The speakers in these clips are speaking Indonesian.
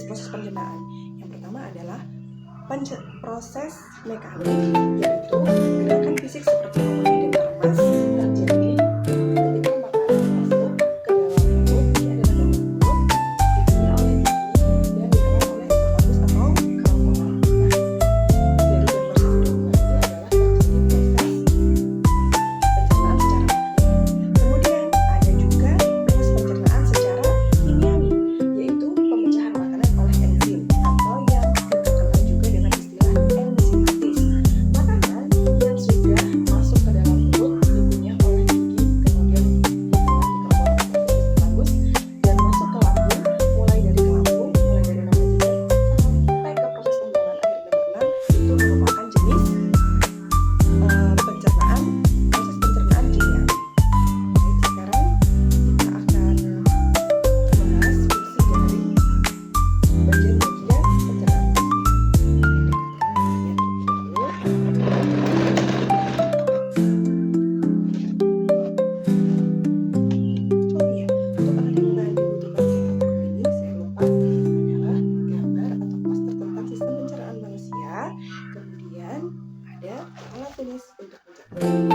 Proses pencernaan. Yang pertama adalah proses mekanik, yaitu gerakan fisik seperti memotong dan meremas terjadi ketika makanan masuk ke dalam mulut. Ini adalah dalam mulut, dikunyah oleh gigi dan ditelan oleh esophagus atau kerongkongan. Dari proses kedua ini adalah terjadi proses pencernaan secara mekanik. Kemudian ada juga proses pencernaan secara kimiawi, yaitu pemecahan makanan oleh enzim atau yang kita kenal juga dengan istilah enzimatis. Makanan yang sudah masuk ke dalam mulut dikunyah oleh gigi, kemudian ditelan di kerongkongan esophagus dan masuk ke lambung, mulai dari lambung, mulai dari napas sampai ke proses pembuangan air dan renang, itu merupakan jenis pencernaan, proses pencernaan kimiawi. Baik, sekarang kita akan membahas fungsi dari bagian-bagian pencernaan. Oh iya, untuk anak yang lain dibutuhkan ini saya lupa adalah gambar atau poster tentang sistem pencernaan manusia. Kemudian ada alat tulis untuk pencernaan.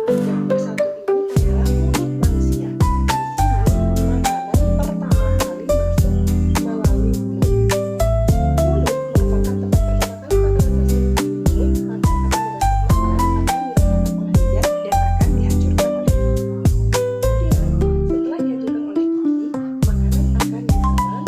Gambar satu ini adalah mulut manusia. Di sini makanan pertama kali masuk melalui mulut. Mulut merupakan tempat pertama kali makanan masuk ke mulut, maka makanan akan dirasakan oleh lidah dan akan dihancurkan oleh gigi. Kemudian setelah dihancurkan oleh gigi, makanan akan ditelan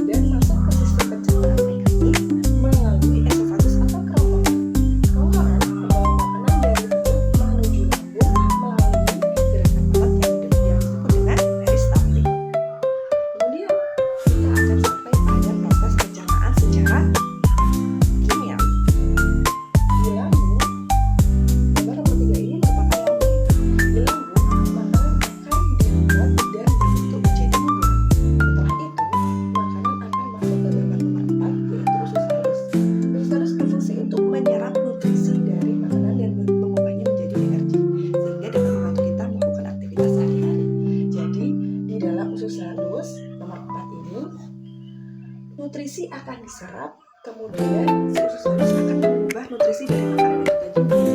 dan masuk ke sistem pencernaan mekanik melalui esophagus atau kerongkongan. Kerongkongan membawa makanan dari mulut menuju lambung melalui gerakan otot yang disebut dengan peristaltik. Kemudian kita akan sampai pada proses pencernaan secara kimiawi. Di lambung, gambar nomor 3 ini merupakan lambung. Di lambung, makanan akan dibuat dan berbentuk menjadi bubur. Setelah itu, makanan akan masuk ke gambar nomor 4, yaitu usus halus. Usus halus berfungsi untuk menyerap nutrisi dari makanan dan mengubahnya menjadi energi, sehingga dapat membantu kita melakukan aktivitas sehari-hari. Jadi, di dalam usus halus nomor 4 ini, nutrisi akan diserap, kemudian si usus halus akan mengubah nutrisi dari makanan itu tadi menjadi